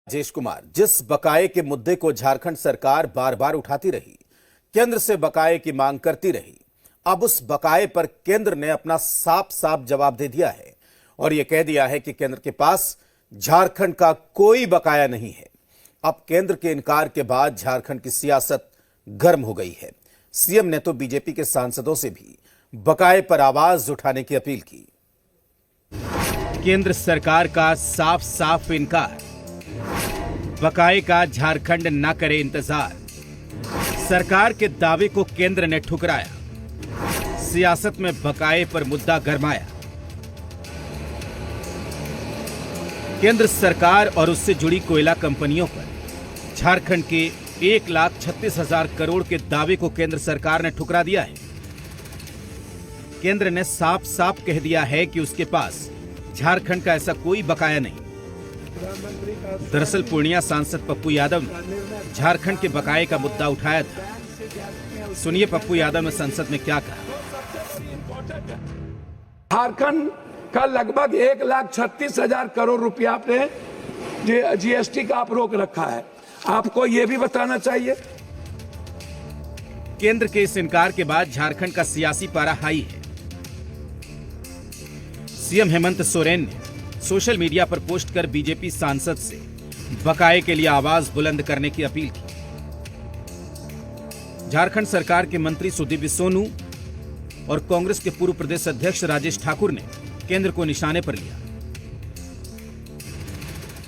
राजेश कुमार, जिस बकाये के मुद्दे को झारखंड सरकार बार बार उठाती रही, केंद्र से बकाये की मांग करती रही, अब उस बकाये पर केंद्र ने अपना साफ साफ जवाब दे दिया है और यह कह दिया है कि केंद्र के पास झारखंड का कोई बकाया नहीं है। अब केंद्र के इनकार के बाद झारखंड की सियासत गर्म हो गई है। सीएम ने तो बीजेपी के सांसदों से भी बकाये पर आवाज उठाने की अपील की। केंद्र सरकार का साफ साफ इनकार, बकाये का झारखंड न करे इंतजार। सरकार के दावे को केंद्र ने ठुकराया, सियासत में बकाये पर मुद्दा गरमाया। केंद्र सरकार और उससे जुड़ी कोयला कंपनियों पर झारखंड के 1,36,000 करोड़ के दावे को केंद्र सरकार ने ठुकरा दिया है। केंद्र ने साफ साफ कह दिया है कि उसके पास झारखंड का ऐसा कोई बकाया नहीं। दरअसल पूर्णिया सांसद पप्पू यादव ने झारखंड के बकाये का मुद्दा उठाया था। सुनिए पप्पू यादव ने संसद में क्या कहा। झारखंड का लगभग 1,36,000 करोड़ रुपया आपने जीएसटी का आप रोक रखा है, आपको यह भी बताना चाहिए। केंद्र के इस इनकार के बाद झारखंड का सियासी पारा हाई है। सीएम हेमंत सोरेन ने सोशल मीडिया पर पोस्ट कर बीजेपी सांसद से बकाये के लिए आवाज बुलंद करने की अपील की। झारखंड सरकार के मंत्री सुदीप सोनू और कांग्रेस के पूर्व प्रदेश अध्यक्ष राजेश ठाकुर ने केंद्र को निशाने पर लिया।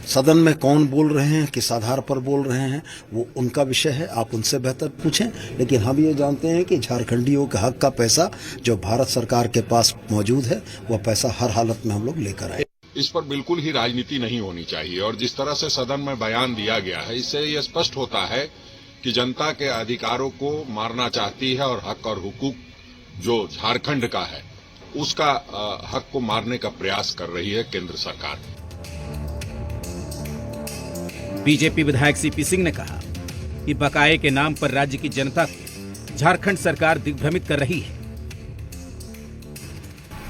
सदन में कौन बोल रहे हैं, किस आधार पर बोल रहे हैं, वो उनका विषय है, आप उनसे बेहतर पूछें। लेकिन हम ये जानते हैं कि झारखंडियों के हक का पैसा जो भारत सरकार के पास मौजूद है, वह पैसा हर हालत में हम लोग लेकर आए। इस पर बिल्कुल ही राजनीति नहीं होनी चाहिए और जिस तरह से सदन में बयान दिया गया है, इससे यह स्पष्ट होता है कि जनता के अधिकारों को मारना चाहती है और हक और हुकूक जो झारखंड का है उसका हक को मारने का प्रयास कर रही है केंद्र सरकार। बीजेपी विधायक सीपी सिंह ने कहा कि बकाये के नाम पर राज्य की जनता को झारखंड सरकार दिग्भ्रमित कर रही है।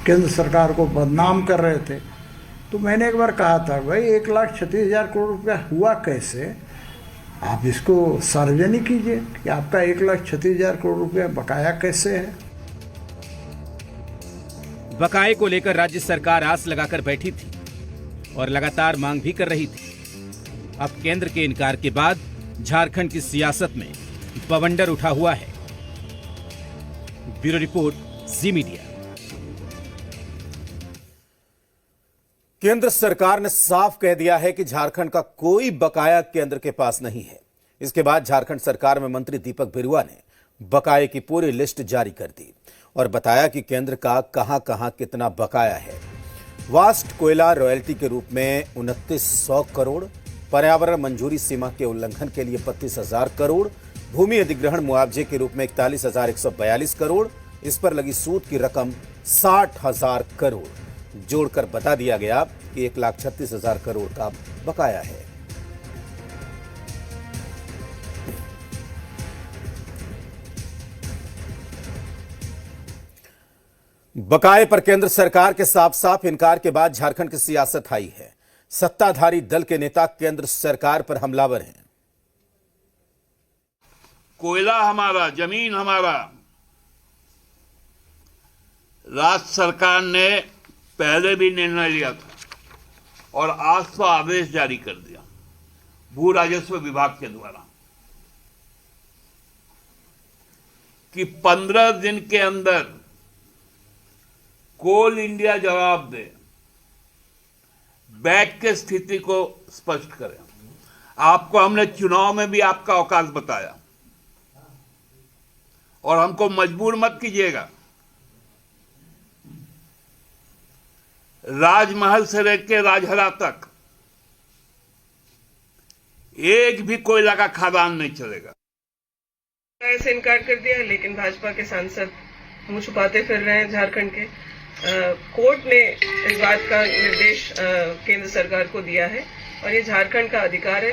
केंद्र सरकार को बदनाम कर रहे थे, तो मैंने एक बार कहा था, भाई 1,36,000 करोड़ रुपया हुआ कैसे, आप इसको सार्वजनिक कीजिए कि आपका 1,36,000 करोड़ रुपया बकाया कैसे है। बकाये को लेकर राज्य सरकार आस लगाकर बैठी थी और लगातार मांग भी कर रही थी। अब केंद्र के इनकार के बाद झारखंड की सियासत में बवंडर उठा हुआ है। ब्यूरो रिपोर्ट, जी मीडिया। केंद्र सरकार ने साफ कह दिया है कि झारखंड का कोई बकाया केंद्र के पास नहीं है। इसके बाद झारखंड सरकार में मंत्री दीपक बिरुआ ने बकाये की पूरी लिस्ट जारी कर दी और बताया कि केंद्र का कहां कितना बकाया है। वास्ट कोयला रॉयल्टी के रूप में 2,900 करोड़, पर्यावरण मंजूरी सीमा के उल्लंघन के लिए 35,000 करोड़, भूमि अधिग्रहण मुआवजे के रूप में 41,142 करोड़, इस पर लगी सूद की रकम 60,000 करोड़ जोड़कर बता दिया गया कि 1,36,000 करोड़ का बकाया है। बकाये पर केंद्र सरकार के साफ साफ इनकार के बाद झारखंड की सियासत हाई है। सत्ताधारी दल के नेता केंद्र सरकार पर हमलावर हैं। कोयला हमारा, जमीन हमारा। राज्य सरकार ने पहले भी निर्णय लिया था और आज तो आदेश जारी कर दिया भू राजस्व विभाग के द्वारा कि 15 दिन के अंदर कोल इंडिया जवाब दे, बैक के स्थिति को स्पष्ट करें। आपको हमने चुनाव में भी आपका औकात बताया और हमको मजबूर मत कीजिएगा। राजमहल से लेकर राजहरा तक एक भी कोयला का खदान नहीं चलेगा। ऐसे इनकार कर दिया है, लेकिन भाजपा के सांसद मुंह छुपाते फिर रहे हैं झारखंड के। कोर्ट ने इस बात का निर्देश केंद्र सरकार को दिया है और ये झारखंड का अधिकार है,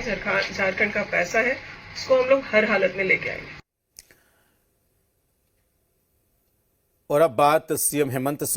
झारखंड का पैसा है, उसको हम लोग हर हालत में लेके आएंगे। और अब बात सीएम हेमंत सोरेन